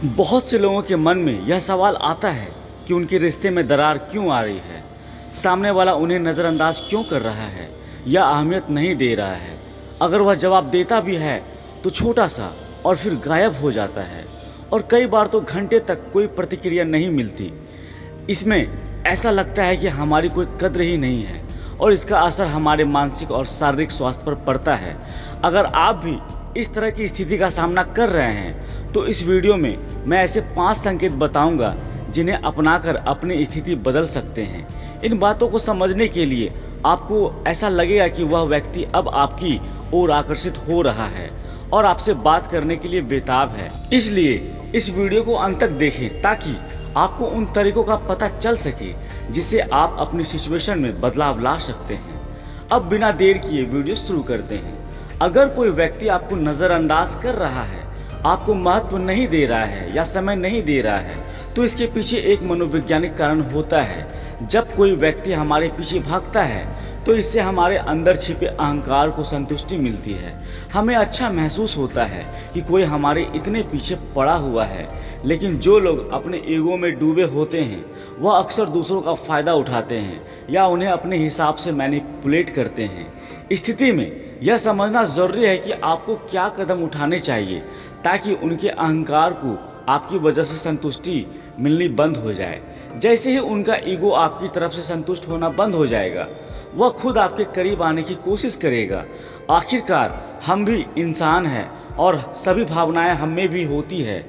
बहुत से लोगों के मन में यह सवाल आता है कि उनके रिश्ते में दरार क्यों आ रही है। सामने वाला उन्हें नज़रअंदाज क्यों कर रहा है या अहमियत नहीं दे रहा है। अगर वह जवाब देता भी है तो छोटा सा और फिर गायब हो जाता है, और कई बार तो घंटे तक कोई प्रतिक्रिया नहीं मिलती। इसमें ऐसा लगता है कि हमारी कोई कद्र ही नहीं है और इसका असर हमारे मानसिक और शारीरिक स्वास्थ्य पर पड़ता है। अगर आप भी इस तरह की स्थिति का सामना कर रहे हैं तो इस वीडियो में मैं ऐसे 5 संकेत बताऊंगा जिन्हें अपनाकर अपनी स्थिति बदल सकते हैं। इन बातों को समझने के लिए आपको ऐसा लगेगा कि वह व्यक्ति अब आपकी ओर आकर्षित हो रहा है और आपसे बात करने के लिए बेताब है। इसलिए इस वीडियो को अंत तक देखें ताकि आपको उन तरीकों का पता चल सके जिससे आप अपनी सिचुएशन में बदलाव ला सकते हैं। अब बिना देर किए वीडियो शुरू करते हैं। अगर कोई व्यक्ति आपको नज़रअंदाज कर रहा है, आपको महत्व नहीं दे रहा है या समय नहीं दे रहा है, तो इसके पीछे एक मनोवैज्ञानिक कारण होता है। जब कोई व्यक्ति हमारे पीछे भागता है तो इससे हमारे अंदर छिपे अहंकार को संतुष्टि मिलती है। हमें अच्छा महसूस होता है कि कोई हमारे इतने पीछे पड़ा हुआ है। लेकिन जो लोग अपने ईगो में डूबे होते हैं वह अक्सर दूसरों का फ़ायदा उठाते हैं या उन्हें अपने हिसाब से मैनिपुलेट करते हैं। स्थिति में यह समझना ज़रूरी है कि आपको क्या कदम उठाने चाहिए ताकि उनके अहंकार को आपकी वजह से संतुष्टि मिलनी बंद हो जाए। जैसे ही उनका ईगो आपकी तरफ से संतुष्ट होना बंद हो जाएगा, वह खुद आपके करीब आने की कोशिश करेगा। आखिरकार हम भी इंसान हैं और सभी भावनाएं हम में भी होती है।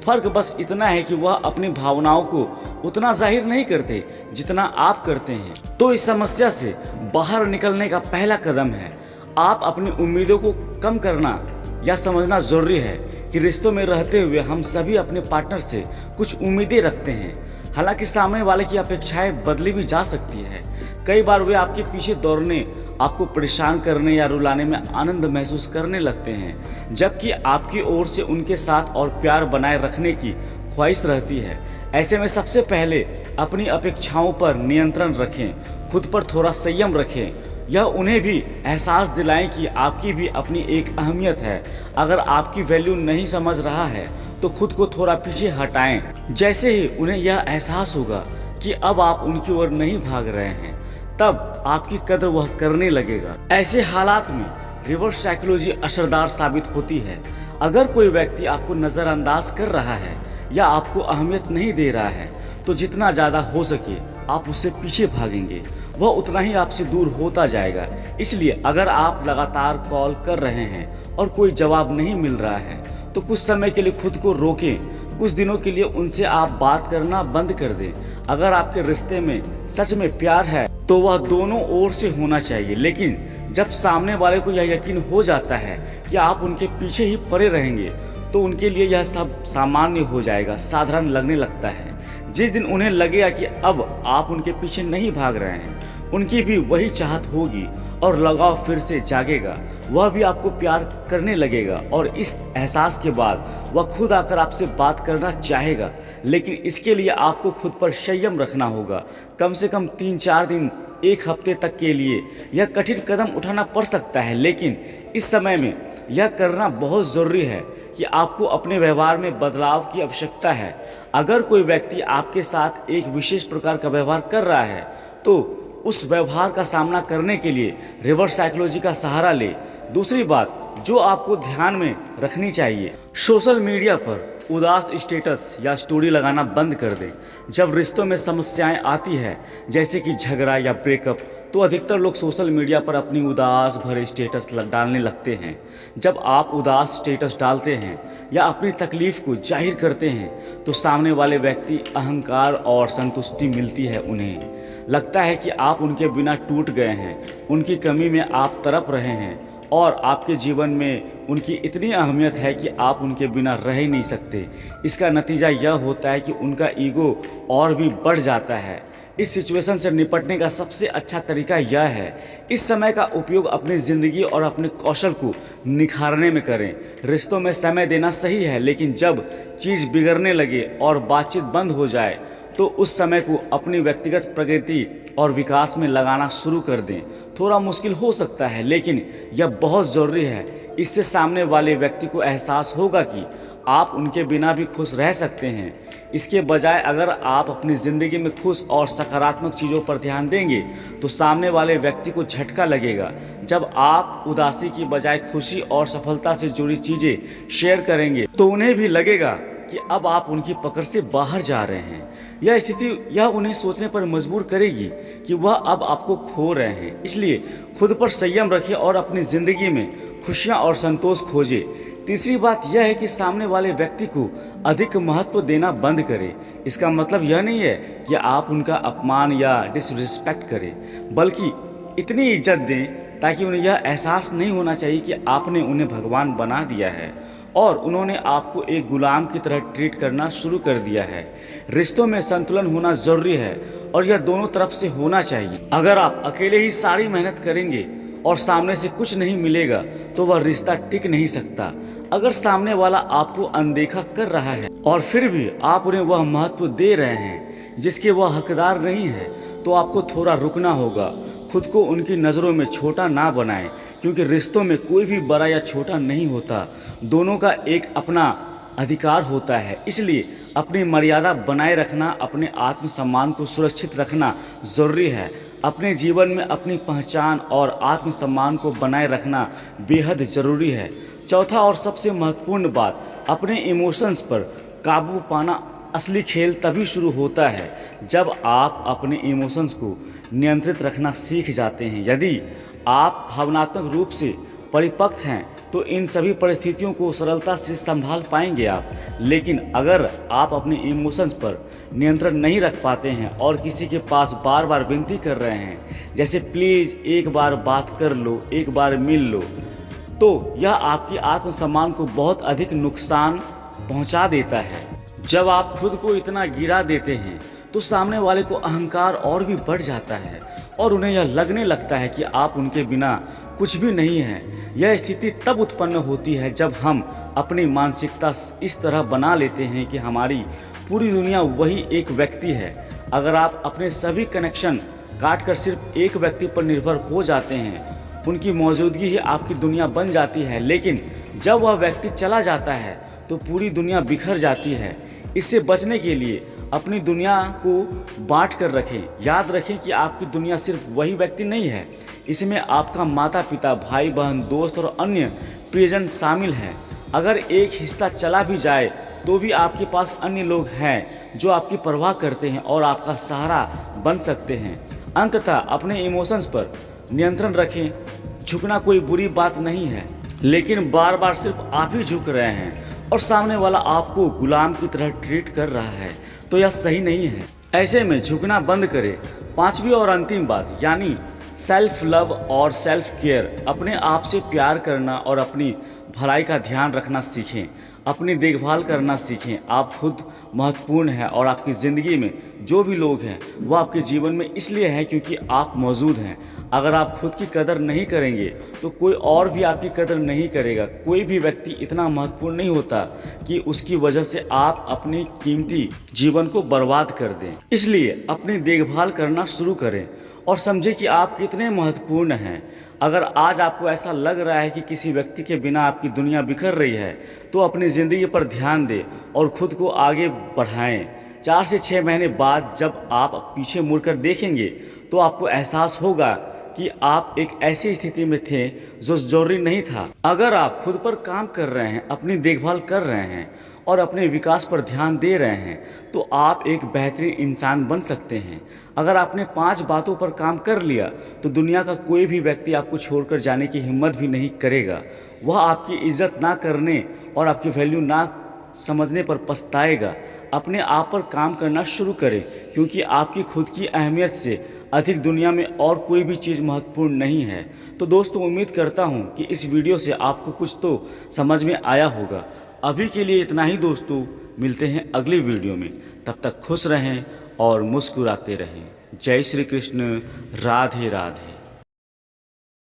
फर्क बस इतना है कि वह अपनी भावनाओं को उतना जाहिर नहीं करते जितना आप करते हैं। तो इस समस्या से बाहर निकलने का पहला कदम है आप अपनी उम्मीदों को कम करना। यह समझना ज़रूरी है कि रिश्तों में रहते हुए हम सभी अपने पार्टनर से कुछ उम्मीदें रखते हैं। हालांकि सामने वाले की अपेक्षाएं बदली भी जा सकती है। कई बार वे आपके पीछे दौड़ने, आपको परेशान करने या रुलाने में आनंद महसूस करने लगते हैं, जबकि आपकी ओर से उनके साथ और प्यार बनाए रखने की ख्वाहिश रहती है। ऐसे में सबसे पहले अपनी अपेक्षाओं पर नियंत्रण रखें, खुद पर थोड़ा संयम रखें। यह उन्हें भी एहसास दिलाएं कि आपकी भी अपनी एक अहमियत है। अगर आपकी वैल्यू नहीं समझ रहा है तो खुद को थोड़ा पीछे हटाएं। जैसे ही उन्हें यह एहसास होगा कि अब आप उनकी ओर नहीं भाग रहे हैं, तब आपकी कदर वह करने लगेगा। ऐसे हालात में रिवर्स साइकोलॉजी असरदार साबित होती है। अगर कोई व्यक्ति आपको नज़रअंदाज कर रहा है या आपको अहमियत नहीं दे रहा है तो जितना ज़्यादा हो सके आप उससे पीछे भागेंगे, वह उतना ही आपसे दूर होता जाएगा। इसलिए अगर आप लगातार कॉल कर रहे हैं और कोई जवाब नहीं मिल रहा है तो कुछ समय के लिए खुद को रोकें। कुछ दिनों के लिए उनसे आप बात करना बंद कर दें। अगर आपके रिश्ते में सच में प्यार है तो वह दोनों ओर से होना चाहिए। लेकिन जब सामने वाले को यह यकीन हो जाता है कि आप उनके पीछे ही पड़े रहेंगे तो उनके लिए यह सब सामान्य हो जाएगा, साधारण लगने लगता है। जिस दिन उन्हें लगेगा कि अब आप उनके पीछे नहीं भाग रहे हैं, उनकी भी वही चाहत होगी और लगाव फिर से जागेगा। वह भी आपको प्यार करने लगेगा और इस एहसास के बाद वह खुद आकर आपसे बात करना चाहेगा। लेकिन इसके लिए आपको खुद पर संयम रखना होगा। कम से कम 3-4 दिन, 1 हफ्ते तक के लिए यह कठिन कदम उठाना पड़ सकता है, लेकिन इस समय में यह करना बहुत ज़रूरी है कि आपको अपने व्यवहार में बदलाव की आवश्यकता है। अगर कोई व्यक्ति आपके साथ एक विशेष प्रकार का व्यवहार कर रहा है तो उस व्यवहार का सामना करने के लिए रिवर्स साइकोलॉजी का सहारा ले। दूसरी बात जो आपको ध्यान में रखनी चाहिए, सोशल मीडिया पर उदास स्टेटस या स्टोरी लगाना बंद कर दें। जब रिश्तों में समस्याएं आती है जैसे कि झगड़ा या ब्रेकअप, तो अधिकतर लोग सोशल मीडिया पर अपनी उदास भरे स्टेटस डालने लगते हैं। जब आप उदास स्टेटस डालते हैं या अपनी तकलीफ़ को जाहिर करते हैं तो सामने वाले व्यक्ति अहंकार और संतुष्टि मिलती है। उन्हें लगता है कि आप उनके बिना टूट गए हैं, उनकी कमी में आप तड़प रहे हैं और आपके जीवन में उनकी इतनी अहमियत है कि आप उनके बिना रह ही नहीं सकते। इसका नतीजा यह होता है कि उनका ईगो और भी बढ़ जाता है। इस सिचुएशन से निपटने का सबसे अच्छा तरीका यह है, इस समय का उपयोग अपनी ज़िंदगी और अपने कौशल को निखारने में करें। रिश्तों में समय देना सही है, लेकिन जब चीज़ बिगड़ने लगे और बातचीत बंद हो जाए तो उस समय को अपनी व्यक्तिगत प्रगति और विकास में लगाना शुरू कर दें। थोड़ा मुश्किल हो सकता है लेकिन यह बहुत ज़रूरी है। इससे सामने वाले व्यक्ति को एहसास होगा कि आप उनके बिना भी खुश रह सकते हैं। इसके बजाय अगर आप अपनी ज़िंदगी में खुश और सकारात्मक चीज़ों पर ध्यान देंगे तो सामने वाले व्यक्ति को झटका लगेगा। जब आप उदासी की बजाय खुशी और सफलता से जुड़ी चीज़ें शेयर करेंगे तो उन्हें भी लगेगा कि अब आप उनकी पकड़ से बाहर जा रहे हैं। यह स्थिति उन्हें सोचने पर मजबूर करेगी कि वह अब आपको खो रहे हैं। इसलिए खुद पर संयम रखें और अपनी ज़िंदगी में खुशियाँ और संतोष खोजें। तीसरी बात यह है कि सामने वाले व्यक्ति को अधिक महत्व देना बंद करें। इसका मतलब यह नहीं है कि आप उनका अपमान या डिसरिस्पेक्ट करें, बल्कि इतनी इज्जत दें ताकि उन्हें यह एहसास नहीं होना चाहिए कि आपने उन्हें भगवान बना दिया है और उन्होंने आपको एक गुलाम की तरह ट्रीट करना शुरू कर दिया है। रिश्तों में संतुलन होना ज़रूरी है और यह दोनों तरफ से होना चाहिए। अगर आप अकेले ही सारी मेहनत करेंगे और सामने से कुछ नहीं मिलेगा तो वह रिश्ता टिक नहीं सकता। अगर सामने वाला आपको अनदेखा कर रहा है और फिर भी आप उन्हें वह महत्व दे रहे हैं जिसके वह हकदार नहीं है, तो आपको थोड़ा रुकना होगा। खुद को उनकी नज़रों में छोटा ना बनाएं, क्योंकि रिश्तों में कोई भी बड़ा या छोटा नहीं होता। दोनों का एक अपना अधिकार होता है। इसलिए अपनी मर्यादा बनाए रखना, अपने आत्मसम्मान को सुरक्षित रखना ज़रूरी है। अपने जीवन में अपनी पहचान और आत्मसम्मान को बनाए रखना बेहद ज़रूरी है। चौथा और सबसे महत्वपूर्ण बात, अपने इमोशंस पर काबू पाना। असली खेल तभी शुरू होता है जब आप अपने इमोशंस को नियंत्रित रखना सीख जाते हैं। यदि आप भावनात्मक रूप से परिपक्व हैं तो इन सभी परिस्थितियों को सरलता से संभाल पाएंगे आप। लेकिन अगर आप अपने इमोशंस पर नियंत्रण नहीं रख पाते हैं और किसी के पास बार बार विनती कर रहे हैं, जैसे प्लीज़ एक बार बात कर लो, एक बार मिल लो, तो यह आपकी आत्मसम्मान को बहुत अधिक नुकसान पहुंचा देता है। जब आप खुद को इतना गिरा देते हैं तो सामने वाले को अहंकार और भी बढ़ जाता है और उन्हें यह लगने लगता है कि आप उनके बिना कुछ भी नहीं हैं। यह स्थिति तब उत्पन्न होती है जब हम अपनी मानसिकता इस तरह बना लेते हैं कि हमारी पूरी दुनिया वही एक व्यक्ति है। अगर आप अपने सभी कनेक्शन काट कर सिर्फ एक व्यक्ति पर निर्भर हो जाते हैं, उनकी मौजूदगी ही आपकी दुनिया बन जाती है। लेकिन जब वह व्यक्ति चला जाता है तो पूरी दुनिया बिखर जाती है। इससे बचने के लिए अपनी दुनिया को बांट कर रखें। याद रखें कि आपकी दुनिया सिर्फ वही व्यक्ति नहीं है, इसमें आपका माता पिता, भाई बहन, दोस्त और अन्य प्रियजन शामिल हैं। अगर एक हिस्सा चला भी जाए तो भी आपके पास अन्य लोग हैं जो आपकी परवाह करते हैं और आपका सहारा बन सकते हैं। अंततः अपने इमोशंस पर नियंत्रण रखें। झुकना कोई बुरी बात नहीं है, लेकिन बार बार सिर्फ आप ही झुक रहे हैं और सामने वाला आपको गुलाम की तरह ट्रीट कर रहा है तो यह सही नहीं है। ऐसे में झुकना बंद करें। पांचवी और अंतिम बात यानी सेल्फ लव और सेल्फ केयर। अपने आप से प्यार करना और अपनी भलाई का ध्यान रखना सीखें। अपनी देखभाल करना सीखें। आप खुद महत्वपूर्ण हैं और आपकी ज़िंदगी में जो भी लोग हैं वो आपके जीवन में इसलिए हैं क्योंकि आप मौजूद हैं। अगर आप खुद की कदर नहीं करेंगे तो कोई और भी आपकी कदर नहीं करेगा। कोई भी व्यक्ति इतना महत्वपूर्ण नहीं होता कि उसकी वजह से आप अपनी कीमती जीवन को बर्बाद कर दें। इसलिए अपनी देखभाल करना शुरू करें और समझें कि आप कितने महत्वपूर्ण हैं। अगर आज आपको ऐसा लग रहा है कि किसी व्यक्ति के बिना आपकी दुनिया बिखर रही है तो अपनी ज़िंदगी पर ध्यान दें और खुद को आगे बढ़ाएं। 4 से 6 महीने बाद जब आप पीछे मुड़कर देखेंगे तो आपको एहसास होगा कि आप एक ऐसी स्थिति में थे जो जरूरी नहीं था। अगर आप खुद पर काम कर रहे हैं, अपनी देखभाल कर रहे हैं और अपने विकास पर ध्यान दे रहे हैं तो आप एक बेहतरीन इंसान बन सकते हैं। अगर आपने 5 बातों पर काम कर लिया तो दुनिया का कोई भी व्यक्ति आपको छोड़कर जाने की हिम्मत भी नहीं करेगा। वह आपकी इज्जत ना करने और आपकी वैल्यू ना समझने पर पछताएगा। अपने आप पर काम करना शुरू करें क्योंकि आपकी खुद की अहमियत से अधिक दुनिया में और कोई भी चीज़ महत्वपूर्ण नहीं है। तो दोस्तों, उम्मीद करता हूँ कि इस वीडियो से आपको कुछ तो समझ में आया होगा। अभी के लिए इतना ही दोस्तों, मिलते हैं अगली वीडियो में। तब तक खुश रहें और मुस्कुराते रहें। जय श्री कृष्ण। राधे राधे।